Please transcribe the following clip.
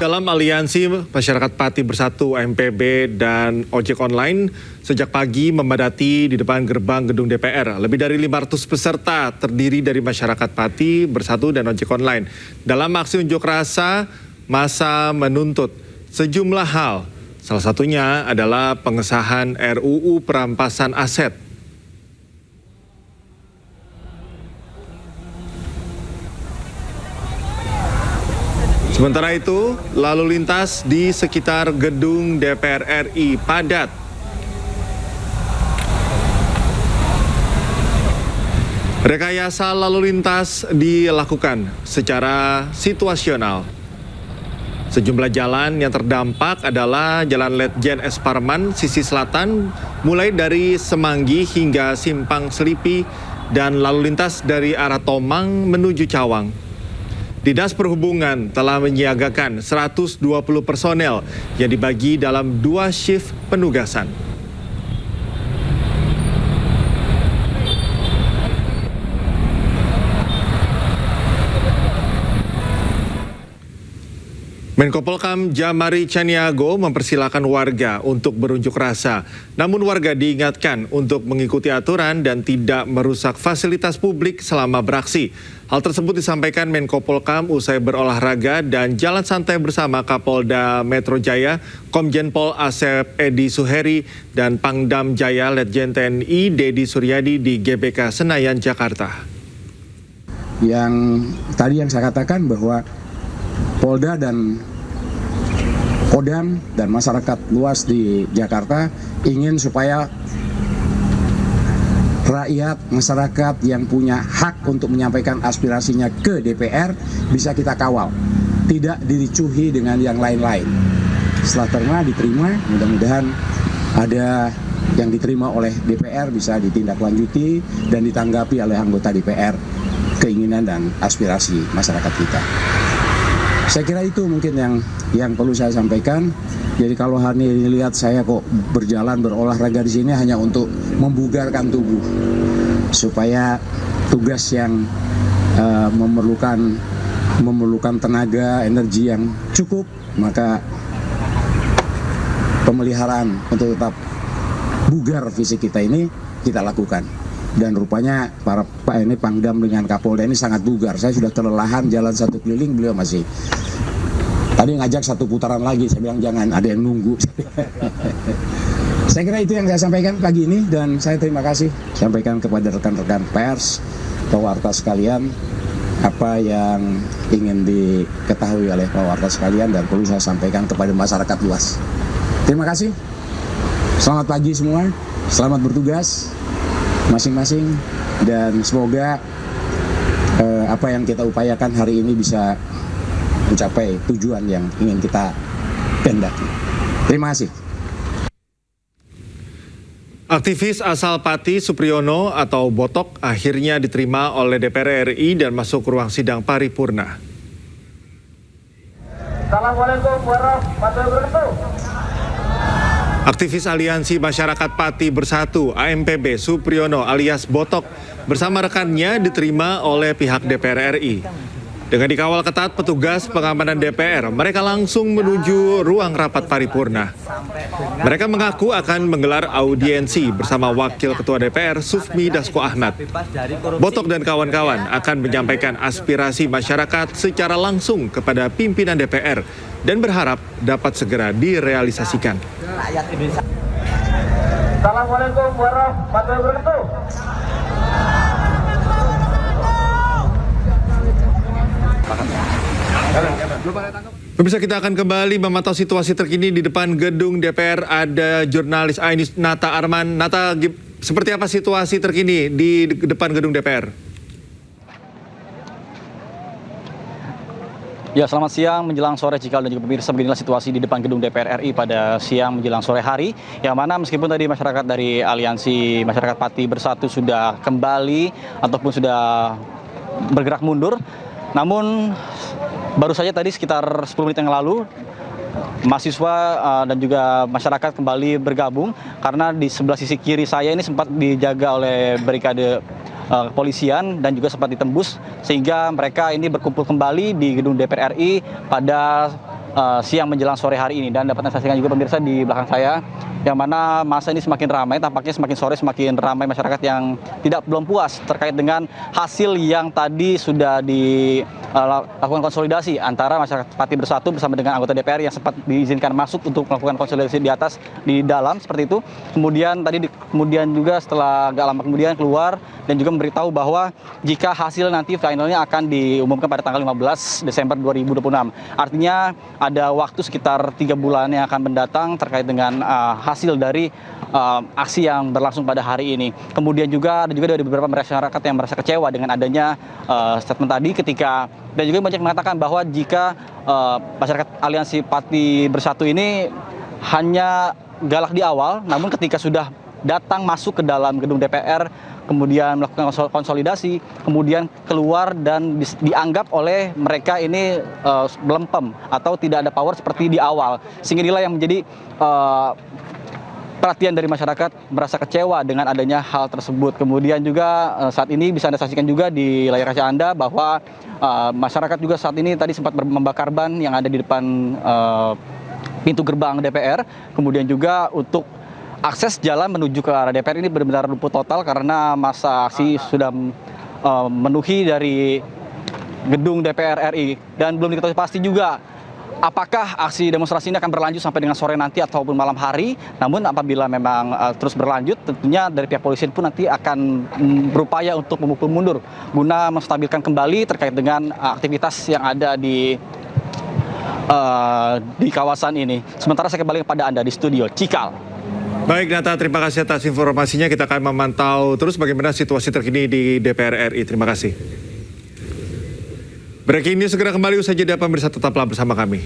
dalam aliansi Masyarakat Pati Bersatu AMPB dan ojek online sejak pagi memadati di depan gerbang gedung DPR. Lebih dari 500 peserta terdiri dari Masyarakat Pati Bersatu dan ojek online. Dalam aksi unjuk rasa, massa menuntut sejumlah hal. Salah satunya adalah pengesahan RUU perampasan aset. Sementara itu, lalu lintas di sekitar gedung DPR RI padat. Rekayasa lalu lintas dilakukan secara situasional. Sejumlah jalan yang terdampak adalah Jalan Letjen S. Parman, sisi selatan, mulai dari Semanggi hingga Simpang Selipi, dan lalu lintas dari arah Tomang menuju Cawang. Dinas Perhubungan telah menyiagakan 120 personel yang dibagi dalam 2 shift penugasan. Menko Polhukam Jamari Caniago mempersilahkan warga untuk berunjuk rasa. Namun warga diingatkan untuk mengikuti aturan dan tidak merusak fasilitas publik selama beraksi. Hal tersebut disampaikan Menko Polhukam usai berolahraga dan jalan santai bersama Kapolda Metro Jaya, Komjen Pol Asep Edi Suheri, dan Pangdam Jaya Letjen TNI Dedi Suryadi di GBK Senayan, Jakarta. Yang tadi yang saya katakan bahwa Polda dan Kodam dan masyarakat luas di Jakarta ingin supaya rakyat, masyarakat yang punya hak untuk menyampaikan aspirasinya ke DPR bisa kita kawal, tidak diricuhi dengan yang lain-lain. Setelah diterima, mudah-mudahan ada yang diterima oleh DPR bisa ditindaklanjuti dan ditanggapi oleh anggota DPR keinginan dan aspirasi masyarakat kita. Saya kira itu mungkin yang perlu saya sampaikan. Jadi kalau hari ini lihat saya kok berjalan berolahraga di sini hanya untuk membugarkan tubuh supaya tugas yang memerlukan tenaga, energi yang cukup, maka pemeliharaan untuk tetap bugar fisik kita ini kita lakukan. Dan rupanya para Pangdam dengan Kapolda ini sangat bugar. Saya sudah kelelahan jalan satu keliling, beliau masih. Tadi ngajak satu putaran lagi, saya bilang jangan, ada yang nunggu. Saya kira itu yang saya sampaikan pagi ini dan saya terima kasih. Sampaikan kepada rekan-rekan pers, pewarta sekalian, apa yang ingin diketahui oleh pewarta sekalian dan perlu saya sampaikan kepada masyarakat luas. Terima kasih. Selamat pagi semua, selamat bertugas masing-masing dan semoga apa yang kita upayakan hari ini bisa mencapai tujuan yang ingin kita kehendaki. Terima kasih. Aktivis asal Pati Supriyono atau Botok akhirnya diterima oleh DPR RI dan masuk ke ruang sidang paripurna. Assalamualaikum warahmatullahi wabarakatuh. Aktivis Aliansi Masyarakat Pati Bersatu AMPB Supriyono alias Botok bersama rekannya diterima oleh pihak DPR RI. Dengan dikawal ketat petugas pengamanan DPR, mereka langsung menuju ruang rapat paripurna. Mereka mengaku akan menggelar audiensi bersama Wakil Ketua DPR Sufmi Dasko Ahmad. Botok dan kawan-kawan akan menyampaikan aspirasi masyarakat secara langsung kepada pimpinan DPR dan berharap dapat segera direalisasikan. Assalamualaikum warahmatullahi wabarakatuh. Pemirsa, kita akan kembali memantau situasi terkini di depan gedung DPR. Ada jurnalis Ainis Nata Arman. Nata, seperti apa situasi terkini di depan gedung DPR? Ya, selamat siang menjelang sore Cikal dan juga pemirsa, beginilah situasi di depan gedung DPR RI pada siang menjelang sore hari, yang mana meskipun tadi masyarakat dari Aliansi Masyarakat Pati Bersatu sudah kembali ataupun sudah bergerak mundur, namun baru saja tadi sekitar 10 menit yang lalu mahasiswa dan juga masyarakat kembali bergabung karena di sebelah sisi kiri saya ini sempat dijaga oleh barikade kepolisian dan juga sempat ditembus sehingga mereka ini berkumpul kembali di gedung DPR RI pada siang menjelang sore hari ini. Dan dapat saya saksikan juga pemirsa di belakang saya, yang mana masa ini semakin ramai, tampaknya semakin sore semakin ramai masyarakat yang belum puas terkait dengan hasil yang tadi sudah dilakukan konsolidasi antara masyarakat Pati Bersatu bersama dengan anggota DPR yang sempat diizinkan masuk untuk melakukan konsolidasi di dalam seperti itu. Kemudian juga setelah gak lama kemudian keluar dan juga memberitahu bahwa jika hasil nanti finalnya akan diumumkan pada tanggal 15 Desember 2026. Artinya ada waktu sekitar 3 bulan yang akan mendatang terkait dengan hasil dari aksi yang berlangsung pada hari ini. Kemudian juga ada juga dari beberapa masyarakat yang merasa kecewa dengan adanya statement tadi dan juga banyak mengatakan bahwa jika masyarakat Aliansi Pati Bersatu ini hanya galak di awal, namun ketika sudah datang masuk ke dalam gedung DPR, kemudian melakukan konsolidasi, kemudian keluar dan dianggap oleh mereka ini melempem atau tidak ada power seperti di awal. Sehingga inilah yang menjadi perhatian dari masyarakat, merasa kecewa dengan adanya hal tersebut. Kemudian juga saat ini bisa Anda saksikan juga di layar kaca Anda bahwa masyarakat juga saat ini tadi sempat membakar ban yang ada di depan pintu gerbang DPR. Kemudian juga untuk akses jalan menuju ke arah DPR ini benar-benar lumpuh total karena masa aksi sudah memenuhi dari gedung DPR RI. Dan belum diketahui pasti juga apakah aksi demonstrasi ini akan berlanjut sampai dengan sore nanti ataupun malam hari. Namun apabila memang terus berlanjut, tentunya dari pihak polisi pun nanti akan berupaya untuk memukul mundur guna menstabilkan kembali terkait dengan aktivitas yang ada di kawasan ini. Sementara saya kembali kepada Anda di studio Cikal. Baik Nata, terima kasih atas informasinya. Kita akan memantau terus bagaimana situasi terkini di DPR RI. Terima kasih. Breaking news segera kembali usai jeda, pemirsa tetaplah bersama kami.